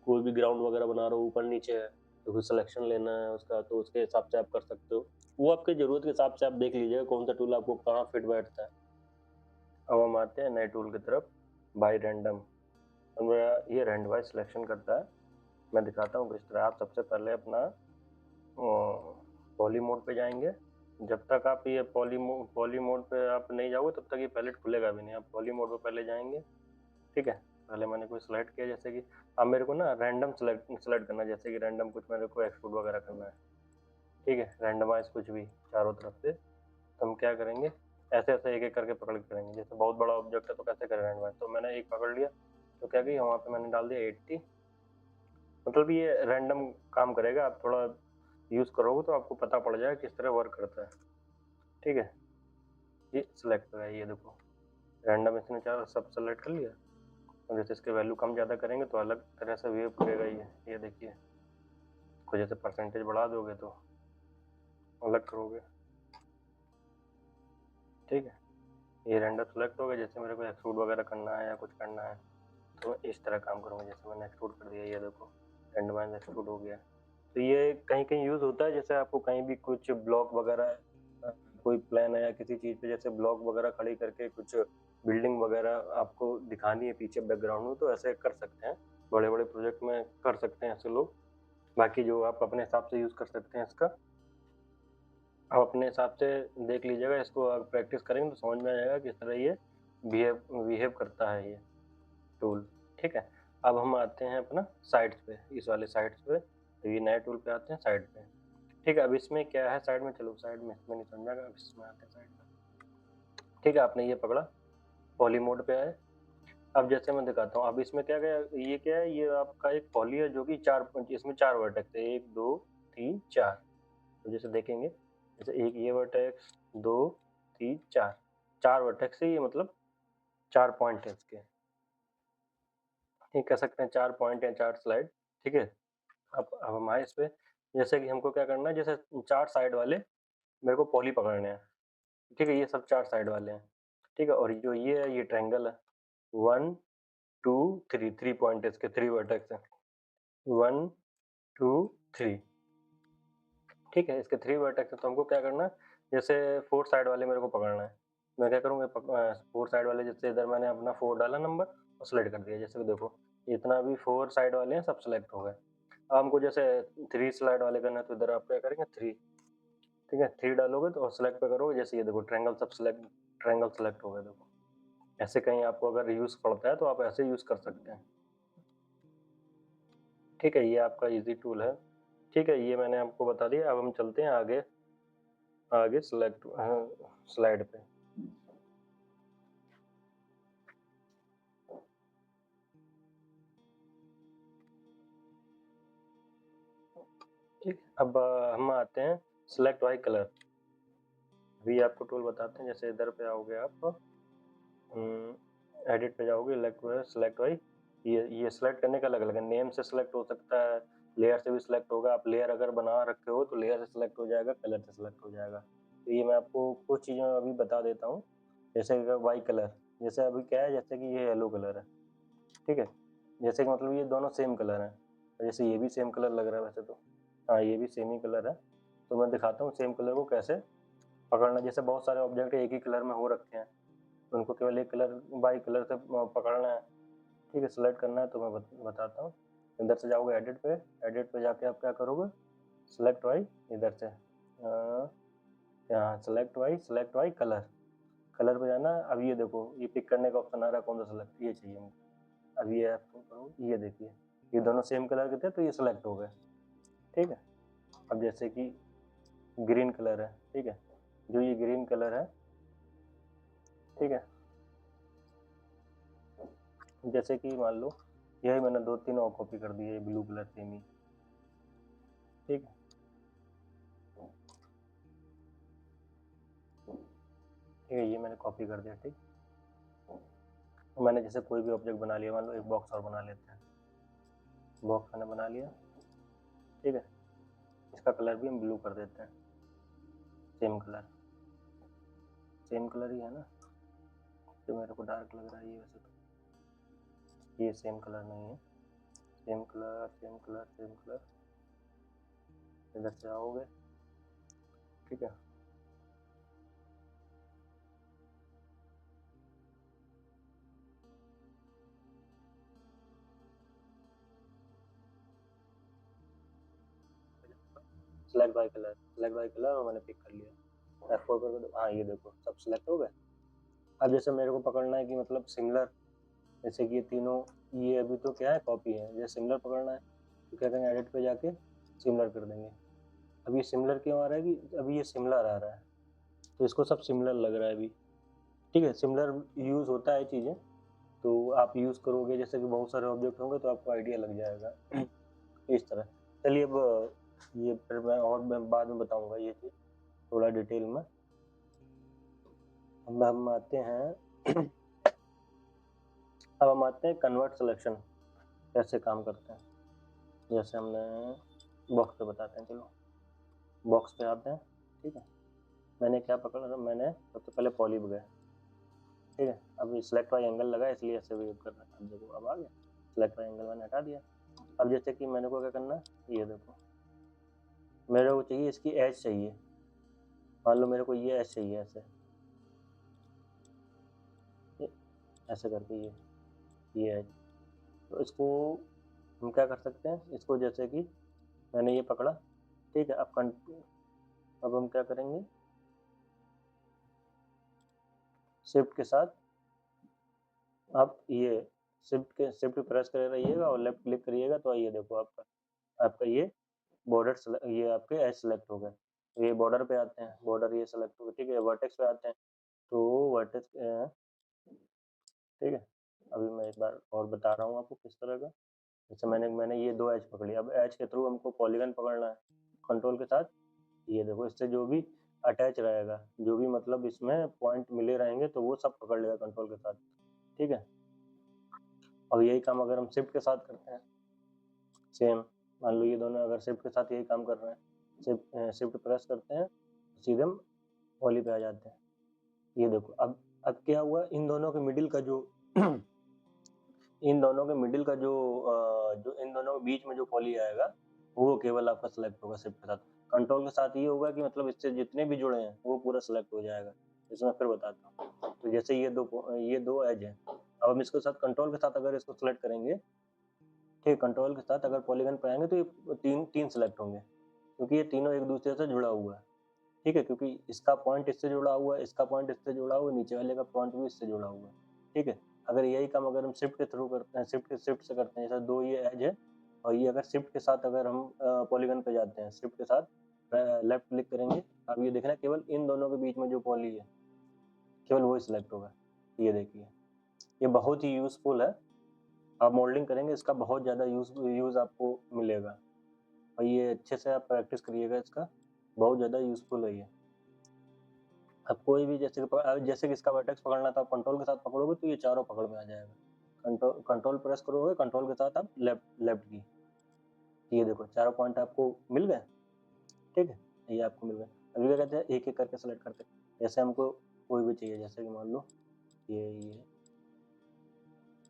S1: कोई भी ग्राउंड वगैरह बना रहे हो, ऊपर नीचे है, तो फिर सिलेक्शन लेना है उसका, तो उसके हिसाब से आप कर सकते हो। वो आपकी ज़रूरत के हिसाब से आप देख लीजिएगा कौन सा टूल आपको कहाँ फिट बैठता है। अब हम आते हैं नए टूल की तरफ, बाई रैंडम। ये रैंडमाइज सिलेक्शन करता है, मैं दिखाता हूँ किस तरह। आप सबसे पहले अपना पॉली मोड पे जाएंगे। जब तक आप ये पॉली मोड पे आप नहीं जाओगे तब तक ये पैलेट खुलेगा भी नहीं। आप पॉली मोड पे पहले जाएंगे, ठीक है। पहले मैंने कोई सेलेक्ट किया, जैसे कि अब मेरे को ना रैंडम सेलेक्ट करना है, जैसे कि रैंडम कुछ मेरे को एक्सपोर्ट वगैरह करना है, ठीक है, रैंडमाइज कुछ भी चारों तरफ से। तो हम क्या करेंगे, ऐसे ऐसे एक एक करके पकड़ के करेंगे। जैसे बहुत बड़ा ऑब्जेक्ट है तो कैसे करें रैंडमाइज, तो मैंने एक पकड़ लिया तो क्या किया, वहाँ पे मैंने डाल दिया 80। मतलब ये रैंडम काम करेगा, आप थोड़ा यूज़ करोगे तो आपको पता पड़ जाएगा किस तरह वर्क करता है। ठीक है, ये सिलेक्ट है, ये देखो रैंडम इसने चार सब सेलेक्ट कर लिया। और जैसे इसके वैल्यू कम ज़्यादा करेंगे तो अलग तरह से बिहेव करेगा ये देखिए। को जैसे परसेंटेज बढ़ा दोगे तो अलग करोगे। ठीक है, ये रैंडम सेलेक्ट हो गया। जैसे मेरे को एक्सट्रूड वगैरह करना है या कुछ करना है तो इस तरह काम करूँगा। जैसे मैंने एक्सट्रूड कर दिया, ये देखो रैंडमाइज एक्सट्रूड हो गया। तो ये कहीं कहीं यूज़ होता है, जैसे आपको कहीं भी कुछ ब्लॉक वगैरह कोई प्लान है या किसी चीज़ पे जैसे ब्लॉक वगैरह खड़ी करके कुछ बिल्डिंग वगैरह आपको दिखानी है पीछे बैकग्राउंड में, तो ऐसे कर सकते हैं। बड़े बड़े प्रोजेक्ट में कर सकते हैं ऐसे लोग। बाकी जो आप अपने हिसाब से यूज़ कर सकते हैं इसका, आप अपने हिसाब से देख लीजिएगा। इसको अगर प्रैक्टिस करेंगे तो समझ में आ जाएगा किस तरह ये बिहेव करता है ये टूल। ठीक है, अब हम आते हैं अपना साइड्स पे, इस वाले साइड्स पे। तो ये नए टूल पे आते हैं साइड पे। ठीक है, अब इसमें क्या है साइड में, चलो साइड में इसमें नहीं समझाएगा, अब इसमें आते हैं साइड में। ठीक है, आपने ये पकड़ा, पॉली मोड पे आए। अब जैसे मैं दिखाता हूँ, अब इसमें क्या गया, ये क्या है, ये आपका एक पॉली है जो कि इसमें 4 वर्टेक्स है, 1 2 3 4। तो जैसे देखेंगे, जैसे एक ये वर्टेक्स, 2 3 4, 4 वर्टेक्स है ये, मतलब 4 पॉइंट है इसके। ये कह सकते हैं 4 पॉइंट या 4 स्लाइड। ठीक है, अब हम आए इस पे। जैसे कि हमको क्या करना है, जैसे 4 साइड वाले मेरे को पॉली पकड़ने हैं। ठीक है, ये सब 4 साइड वाले हैं। ठीक है, और जो ये है ये ट्रायंगल है। 1 2 3, 3 पॉइंट है इसके, 3 वर्टेक्स है। 1 2 3। ठीक है, इसके 3 वर्टेक्स है, तो हमको क्या करना है, जैसे 4 साइड वाले मेरे को पकड़ना है। मैं क्या करूँगा, 4 साइड वाले, जैसे इधर मैंने अपना 4 डाला नंबर और सेलेक्ट कर दिया। जैसे कि देखो इतना भी 4 साइड वाले हैं, सब सेलेक्ट हो गए। अब हमको जैसे 3 स्लाइड वाले करना है, तो इधर आप क्या करेंगे 3। ठीक है, 3 डालोगे तो सेलेक्ट पे करोगे, जैसे ये देखो ट्रायंगल सेलेक्ट हो गया देखो। ऐसे कहीं आपको अगर यूज़ पड़ता है तो आप ऐसे यूज़ कर सकते हैं। ठीक है, ये आपका ईज़ी टूल है। ठीक है, ये मैंने आपको बता दिया। अब हम चलते हैं आगे, आगे स्लाइड पे। ठीक, अब हम आते हैं सेलेक्ट बाय कलर। अभी आपको टूल बताते हैं। जैसे इधर पे आओगे आप, एडिट पे जाओगे, सेलेक्ट बाय, ये सेलेक्ट करने का अलग-अलग है। नेम से सेलेक्ट हो सकता है, लेयर से भी सेलेक्ट होगा। आप लेयर अगर बना रखे हो तो लेयर से सेलेक्ट हो जाएगा, कलर से सेलेक्ट हो जाएगा। तो ये मैं आपको कुछ चीज़ें अभी बता देता हूँ। जैसे कि वाई कलर, जैसे अभी क्या है, जैसे कि ये येलो कलर है। ठीक है, जैसे कि मतलब ये दोनों सेम कलर हैं। जैसे ये भी सेम कलर लग रहा है वैसे तो, हाँ ये भी सेम ही कलर है। तो मैं दिखाता हूँ सेम कलर को कैसे पकड़ना। जैसे बहुत सारे ऑब्जेक्ट एक ही कलर में हो रखे हैं, तो उनको केवल एक कलर बाई कलर से पकड़ना है। ठीक है, सेलेक्ट करना है तो मैं बताता हूँ। इधर से जाओगे एडिट पे जाके आप क्या करोगे, सेलेक्ट बाई, इधर से यहाँ सेलेक्ट बाई कलर, कलर पे जाना। अब ये देखो ये पिक करने का ऑप्शन आ रहा है, कौन सा सेलेक्ट, ये चाहिए मुझे। अब ये आपको करो, ये देखिए ये दोनों सेम कलर के थे तो ये सेलेक्ट हो गए। ठीक है, अब जैसे कि ग्रीन कलर है। ठीक है, जो ये ग्रीन कलर है, ठीक है, जैसे कि मान लो यही मैंने 2-3 और कॉपी कर दी है, ब्लू कलर सेम ही। ठीक है, ठीक है, ये मैंने कॉपी कर दिया। ठीक, तो मैंने जैसे कोई भी ऑब्जेक्ट बना लिया, मान लो एक बॉक्स और बना लेते हैं। बॉक्स मैंने बना लिया। ठीक है, इसका कलर भी हम ब्लू कर देते हैं। सेम कलर ही है ना, जो मेरे को डार्क लग रहा है ये, वैसे तो ये सेम कलर नहीं है। सेम कलर, इधर से आओगे। ठीक है, सेलेक्ट बाय कलर और मैंने पिक कर लिया। F4 करके दो, हाँ ये देखो सब सेलेक्ट हो गए। अब जैसे मेरे को पकड़ना है कि मतलब सिमिलर, जैसे कि ये तीनों, ये अभी तो क्या है कॉपी है, जैसे सिमिलर पकड़ना है तो क्या करेंगे, एडिट पे जाके सिमिलर कर देंगे। अब ये सिमिलर क्यों आ रहा है कि अभी ये सिमिलर आ रहा है, तो इसको सब सिमिलर लग रहा है अभी। ठीक है, सिमिलर यूज़ होता है चीज़ें, तो आप यूज़ करोगे, जैसे कि बहुत सारे ऑब्जेक्ट होंगे तो आपको आइडिया लग जाएगा इस तरह। चलिए अब ये फिर मैं बाद में बताऊंगा ये चीज़ थोड़ा डिटेल में। अब हम आते हैं अब हम आते हैं कन्वर्ट सिलेक्शन कैसे काम करते हैं। जैसे हमने बॉक्स पे बताते हैं, चलो बॉक्स पे आते हैं। ठीक है, मैंने क्या पकड़ा, मैंने सबसे पहले पॉली गया। ठीक है, अब सिलेक्ट बाई एंगल लगा इसलिए ऐसे वेव कर रहा है। अब देखो अब आ गया, सिलेक्ट बाई एंगल मैंने हटा दिया। अब जैसे कि मैंने को क्या करना है, ये देखो मेरे को चाहिए इसकी एज चाहिए, मान लो मेरे को ये एज चाहिए ऐसे करके ये एज। तो इसको हम क्या कर सकते हैं, इसको जैसे कि मैंने ये पकड़ा। ठीक है, अब हम क्या करेंगे, शिफ्ट के साथ आप ये शिफ्ट प्रेस कर रहिएगा और लेफ्ट क्लिक करिएगा, तो ये देखो आपका ये बॉर्डर, ये आपके एज सेलेक्ट हो गए। ये बॉर्डर पे आते हैं, बॉर्डर ये सेलेक्ट हो गए। ठीक है, वर्टेक्स पे आते हैं, तो वर्टेक्स। ठीक है, अभी मैं एक बार और बता रहा हूँ आपको किस तरह का। जैसे मैंने ये दो एज पकड़ी, अब एज के थ्रू हमको पॉलीगन पकड़ना है कंट्रोल के साथ। ये देखो इससे जो भी अटैच रहेगा, जो भी मतलब इसमें पॉइंट मिले रहेंगे, तो वो सब पकड़ लेगा कंट्रोल के साथ। ठीक है, और यही काम अगर हम शिफ्ट के साथ करते हैं, सेम मान लो ये दोनों अगर शिफ्ट के साथ यही काम कर रहे हैं, शिफ्ट प्रेस करते हैं, सीधे हम पॉली पे आ जाते हैं। ये देखो अब क्या हुआ, इन दोनों के मिडिल का जो इन दोनों के मिडिल का जो इन दोनों के बीच में जो पॉली आएगा, वो केवल आपका सेलेक्ट होगा शिफ्ट के साथ। कंट्रोल के साथ ये होगा कि मतलब इससे जितने भी जुड़े हैं वो पूरा सेलेक्ट हो जाएगा। इसमें फिर बताता हूँ। तो जैसे ये दो एज है, अब हम इसके साथ कंट्रोल के साथ अगर इसको सेलेक्ट करेंगे, ठीक, कंट्रोल के साथ अगर पॉलीगन पे आएंगे तो ये तीन सेलेक्ट होंगे, क्योंकि ये तीनों एक दूसरे से जुड़ा हुआ है। ठीक है, क्योंकि इसका पॉइंट इससे जुड़ा हुआ है, इसका पॉइंट इससे जुड़ा हुआ है, नीचे वाले का पॉइंट भी इससे जुड़ा हुआ है। ठीक है, अगर यही काम अगर हम शिफ्ट के थ्रू करते हैं, शिफ्ट से करते हैं, जैसे दो ये एज है, और ये अगर शिफ्ट के साथ अगर हम पॉलीगन पे जाते हैं, शिफ्ट के साथ लेफ्ट क्लिक करेंगे, अब ये देखना केवल इन दोनों के बीच में जो पॉली है केवल वही सिलेक्ट होगा। ये देखिए, ये बहुत ही यूजफुल है। आप मोल्डिंग करेंगे इसका बहुत ज़्यादा यूज आपको मिलेगा, और ये अच्छे से आप प्रैक्टिस करिएगा इसका, बहुत ज़्यादा यूजफुल है ये। अब कोई भी जैसे कि इसका वर्टेक्स पकड़ना था, आप कंट्रोल के साथ पकड़ोगे तो ये चारों पकड़ में आ जाएगा। कंट्रोल प्रेस करोगे, कंट्रोल के साथ आप लेफ्ट की, ये देखो चारों पॉइंट आपको मिल गए। ठीक है, ये आपको मिल गए। अभी क्या कहते हैं, एक एक करके सेलेक्ट करते हैं। जैसे हमको कोई भी चाहिए, जैसे कि मान लो ये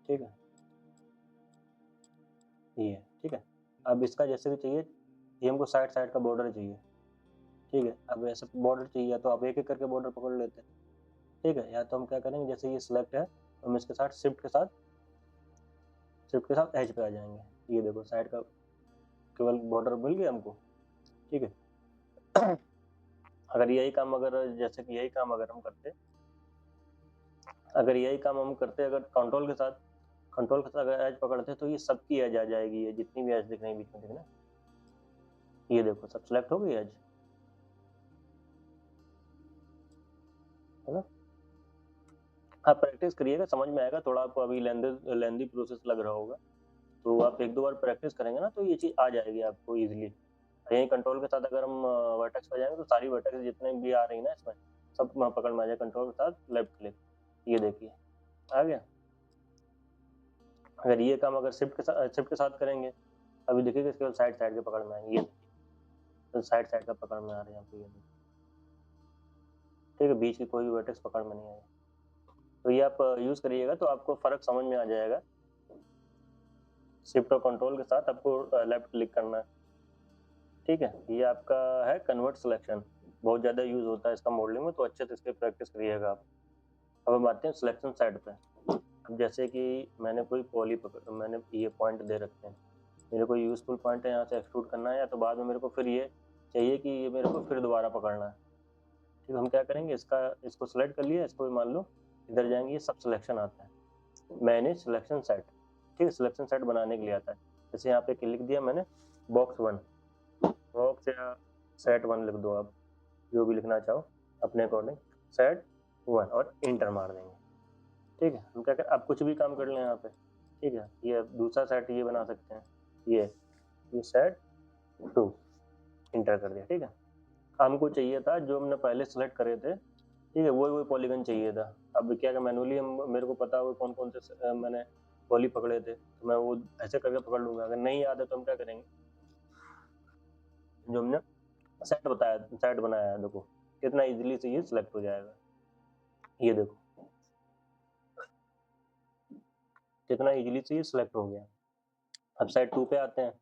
S1: ठीक है, ये ठीक है। अब इसका जैसे भी चाहिए, ये हमको साइड का बॉर्डर चाहिए। ठीक है, अब ऐसे बॉर्डर चाहिए तो आप एक एक करके बॉर्डर पकड़ लेते हैं। ठीक है, या तो हम क्या करेंगे, जैसे ये सिलेक्ट है तो हम इसके साथ शिफ्ट के साथ एज पे आ जाएंगे। ये देखो साइड का केवल बॉर्डर मिल गया हमको। ठीक है अगर यही काम अगर हम करते, अगर कंट्रोल के साथ अगर एज पकड़ते, तो ये सबकी एज आ जाएगी, ये जितनी भी एज दिख रही है बीच में दिखना, ये देखो सब सिलेक्ट हो गई एज, है ना। आप प्रैक्टिस करिएगा, समझ में आएगा। थोड़ा आपको अभी लेंदी प्रोसेस लग रहा होगा, तो आप एक दो बार प्रैक्टिस करेंगे ना, तो ये चीज़ आ जाएगी आपको इजीली। यही कंट्रोल के साथ अगर हम वर्टेक्स पे जाएंगे, तो सारी वर्टेक्स जितने भी आ रही है ना इसमें, सब पकड़ में आ जाए कंट्रोल के साथ लेफ्ट क्लिक। ये देखिए आ गया। अगर ये काम अगर शिफ्ट के साथ करेंगे, अभी देखिएगा इसके बाद साइड के पकड़ में आएंगे। ये तो साइड का पकड़ में आ रहे हैं यहाँ पे, ये देखिए। ठीक है, बीच की कोई भी वर्टेक्स पकड़ में नहीं आएगा। तो ये आप यूज करिएगा तो आपको फर्क समझ में आ जाएगा। शिफ्ट और कंट्रोल के साथ आपको लेफ्ट क्लिक करना है। ठीक है, ये आपका है कन्वर्ट सिलेक्शन, बहुत ज़्यादा यूज होता है इसका मॉडलिंग में, तो अच्छे से इसके प्रैक्टिस करिएगा आप। अब हम आते हैं सिलेक्शन साइड पे। अब जैसे कि मैंने ये पॉइंट दे रखे हैं, मेरे को यूजफुल पॉइंट है, यहाँ से एक्सक्लूड करना है, या तो बाद में मेरे को फिर ये चाहिए कि ये मेरे को फिर दोबारा पकड़ना है। ठीक है, हम क्या करेंगे, इसको सिलेक्ट कर लिया, इसको भी मान लो इधर जाएंगे, ये सब सिलेक्शन आता है, मैंने सिलेक्शन सेट। ठीक है, सिलेक्शन सेट बनाने के लिए आता है। जैसे यहाँ पे लिख दिया मैंने बॉक्स 1, बॉक्स या सेट 1 लिख दो, आप जो भी लिखना चाहो अपने अकॉर्डिंग, सेट 1 और इंटर मार देंगे। ठीक है, हम क्या कर, आप कुछ भी काम कर लें यहाँ पे। ठीक है, ये दूसरा सेट ये बना सकते हैं, ये सेट 2 इंटर कर दिया। ठीक है, हमको चाहिए था जो हमने पहले सेलेक्ट करे थे, ठीक है, वही पॉलीगन चाहिए था। अब क्या मैनुअली हम, मेरे को पता हो कौन कौन से मैंने पॉली पकड़े थे, तो मैं वो ऐसे करके पकड़ लूंगा। अगर नहीं याद है तो हम क्या करेंगे, जो हमने सेट बताया, सेट बनाया है, देखो कितना इजीली से ये सिलेक्ट हो जाएगा। ये देखो कितना इजीली से ये सिलेक्ट हो गया। अब सेट 2 पे आते हैं,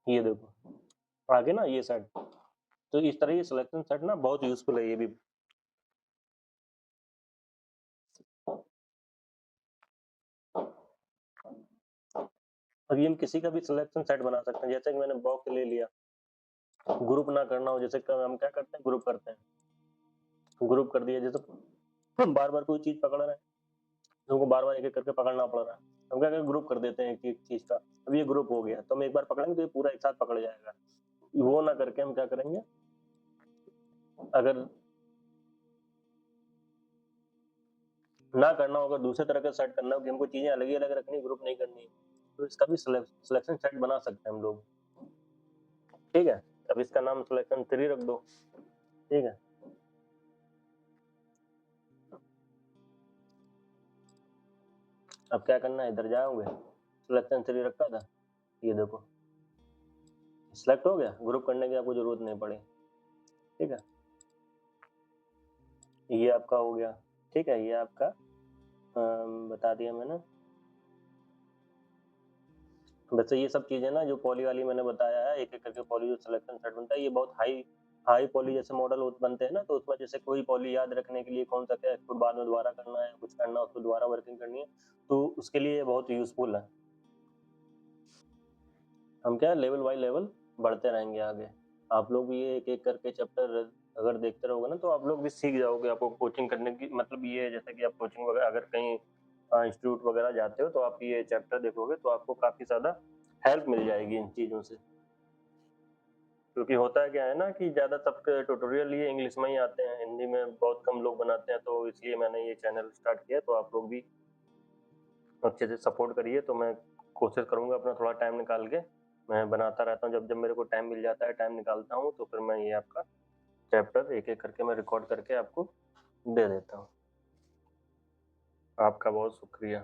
S1: ये देखो आगे ना ये सेट, तो इस तरह ये सिलेक्शन सेट ना बहुत यूजफुल है ये भी। अब ये हम किसी का भी सिलेक्शन सेट बना सकते हैं, जैसे कि मैंने बॉक्स ले लिया, ग्रुप ना करना हो, जैसे हम क्या करते हैं, ग्रुप करते हैं, ग्रुप कर दिया। जैसे हम बार बार कोई चीज पकड़ रहे हैं, हमको बार बार एक एक करके पकड़ना पड़ रहा है, हम क्या करें, ग्रुप कर देते हैं एक चीज का। अब ये ग्रुप हो गया तो हम एक बार पकड़ेंगे तो ये पूरा एक साथ पकड़ जाएगा। वो ना करके हम क्या करेंगे, अगर ना करना होगा, दूसरे तरह का सेट करना हो कि हमको चीजें अलग ही अलग रखनी, ग्रुप नहीं करनी, तो इसका भी सिलेक्शन सेट बना सकते हैं हम लोग। ठीक है, अब इसका नाम सिलेक्शन 3 रख दो। ठीक है, अब क्या करना है, इधर जाओगे, सिलेक्शन 3 रखा था, ये देखो सिलेक्ट हो गया, ग्रुप करने की आपको जरूरत नहीं पड़ी। ठीक है, ये आपका हो गया। ठीक है, ये आपका बता दिया मैंने। वैसे ये सब चीजें ना जो पॉली वाली मैंने बताया है, एक एक करके पॉली जो सिलेक्शन सेट बनता है, ये बहुत हाई हाई पॉली जैसे मॉडल बनते हैं ना, तो उसमें जैसे कोई पॉली याद रखने के लिए कौन सा क्या एक्सपोर्ट बाद में दोबारा करना है, कुछ करना है, उसको दोबारा वर्किंग करनी है, तो उसके लिए ये बहुत यूजफुल है। हम क्या लेवल बाय लेवल बढ़ते रहेंगे आगे। आप लोग भी ये एक एक करके चैप्टर अगर देखते रहोगे ना, तो आप लोग भी सीख जाओगे। आपको कोचिंग करने की मतलब ये है, जैसे कि आप कोचिंग वगैरह अगर कहीं इंस्टीट्यूट वगैरह जाते हो, तो आप ये चैप्टर देखोगे तो आपको काफी ज्यादा हेल्प मिल जाएगी इन चीजों से। क्योंकि होता है क्या है ना कि ज्यादा सबके ट्यूटोरियल ये इंग्लिश में ही आते हैं, हिंदी में बहुत कम लोग बनाते हैं, तो इसलिए मैंने ये चैनल स्टार्ट किया। तो आप लोग भी अच्छे से सपोर्ट करिए, तो मैं कोशिश करूंगा अपना थोड़ा टाइम निकाल के मैं बनाता रहता हूँ। जब जब मेरे को टाइम मिल जाता है, टाइम निकालता हूँ, तो फिर मैं ये आपका चैप्टर एक एक करके मैं रिकॉर्ड करके आपको दे देता हूँ। आपका बहुत शुक्रिया।